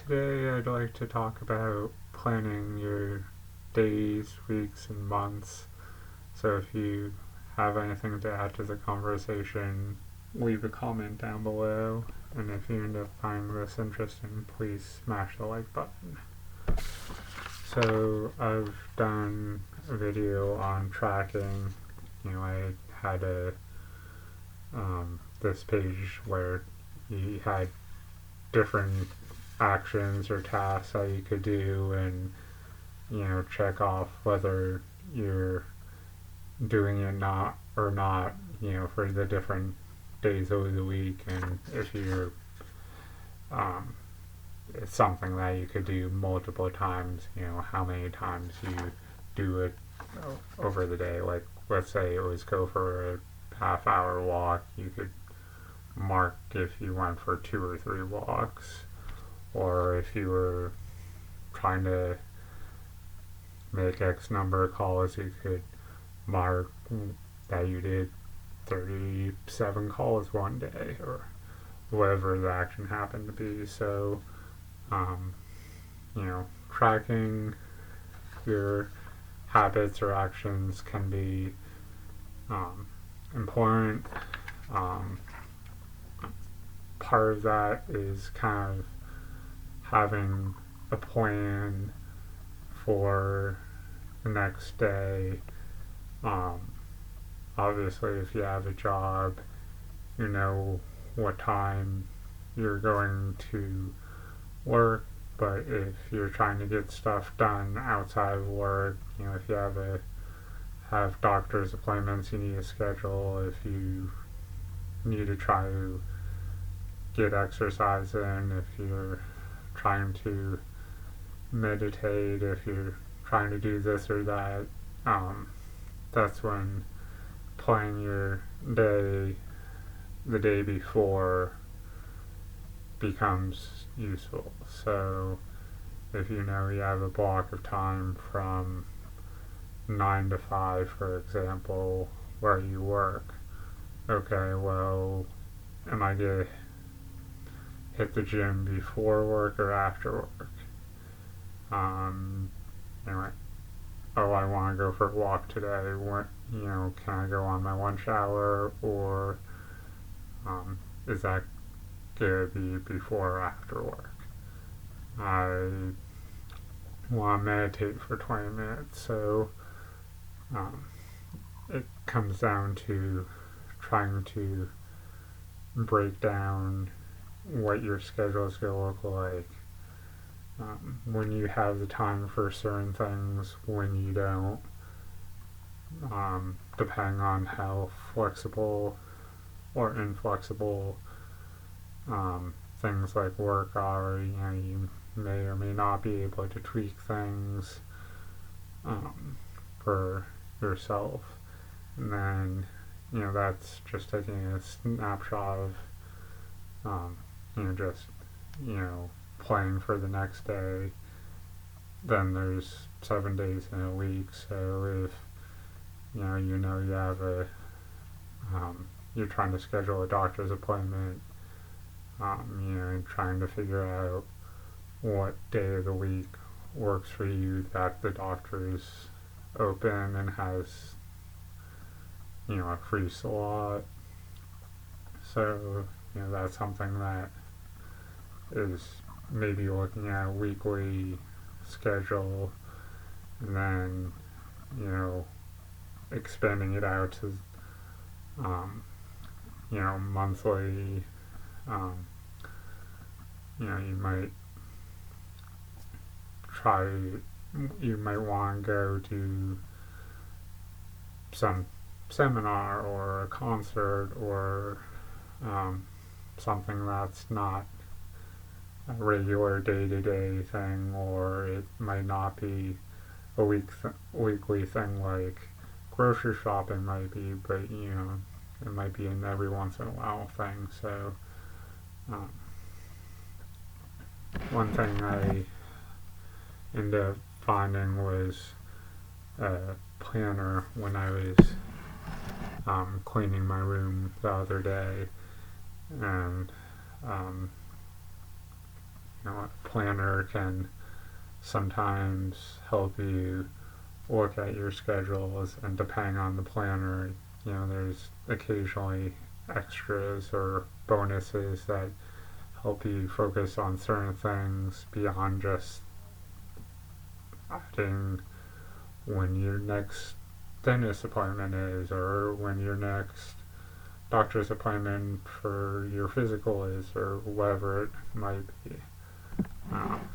Today I'd like to talk about planning your days, weeks, and months. So if you have anything to add to the conversation, leave a comment down below. And if you end up finding this interesting, please smash the like button. So I've done a video on tracking. I had this page where you had different actions or tasks that you could do and check off whether you're doing it not or not for the different days of the week, and if you're it's something that you could do multiple times, how many times you do it over the day. Like, let's say it was go for a half-hour walk, you could mark if you went for 2 or 3 walks, or if you were trying to make X number of calls, you could mark that you did 37 calls one day, or whatever the action happened to be. So, tracking your habits or actions can be important. Part of that is kind of having a plan for the next day. Obviously, if you have a job, you know what time you're going to work, but if you're trying to get stuff done outside of work, if you have doctor's appointments you need to schedule, if you need to try to get exercise in, if you're trying to meditate, if you're trying to do this or that, that's when planning your day the day before becomes useful. So if you have a block of time from 9 to 5, for example, where you work, okay, well, am I going to hit the gym before work or after work? Anyway, oh, I want to go for a walk today. What, can I go on my lunch hour, or is that going to be before or after work? I want to meditate for 20 minutes, so it comes down to trying to break down what your schedule is going to look like, when you have the time for certain things, when you don't, depending on how flexible or inflexible things like work are. You may or may not be able to tweak things for yourself, and then that's just taking a snapshot of just playing for the next day. Then there's 7 days in a week, so if you have you're trying to schedule a doctor's appointment, trying to figure out what day of the week works for you, that the doctor's open and has a free slot. So that's something that is maybe looking at a weekly schedule, and then expanding it out to monthly. You might want to go to some seminar or a concert, or something that's not a regular day-to-day thing, or it might not be a weekly thing like grocery shopping might be, but it might be an every once in a while thing. So one thing I ended up finding was a planner when I was cleaning my room the other day, and a planner can sometimes help you look at your schedules, and depending on the planner, there's occasionally extras or bonuses that help you focus on certain things beyond just adding when your next dentist appointment is, or when your next doctor's appointment for your physical is, or whatever it might be. Um,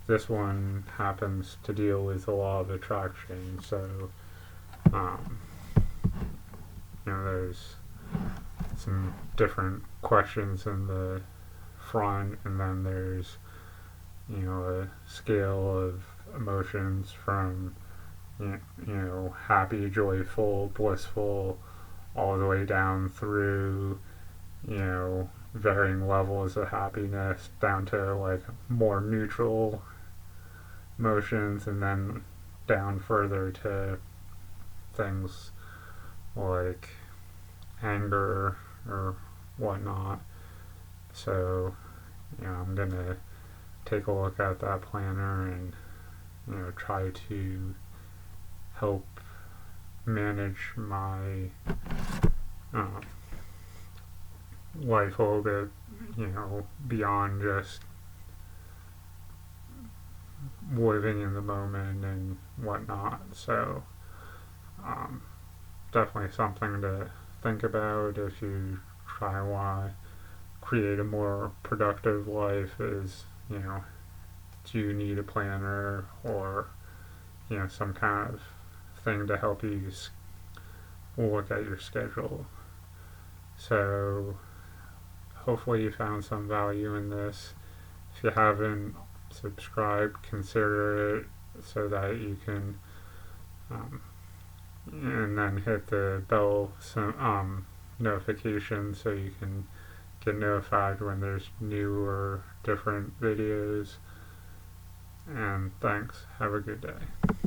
this one happens to deal with the law of attraction, so um, there's some different questions in the front, and then there's a scale of emotions from happy, joyful, blissful, all the way down through varying levels of happiness down to like more neutral emotions, and then down further to things like anger or whatnot. So I'm gonna take a look at that planner and try to help manage my life a little bit, beyond just living in the moment and whatnot. So definitely something to think about if you try to want to create a more productive life. Is do you need a planner or some kind of thing to help you look at your schedule? So hopefully you found some value in this. If you haven't subscribed, consider it so that you can and then hit the bell notification so you can get notified when there's new or different videos. And thanks. Have a good day.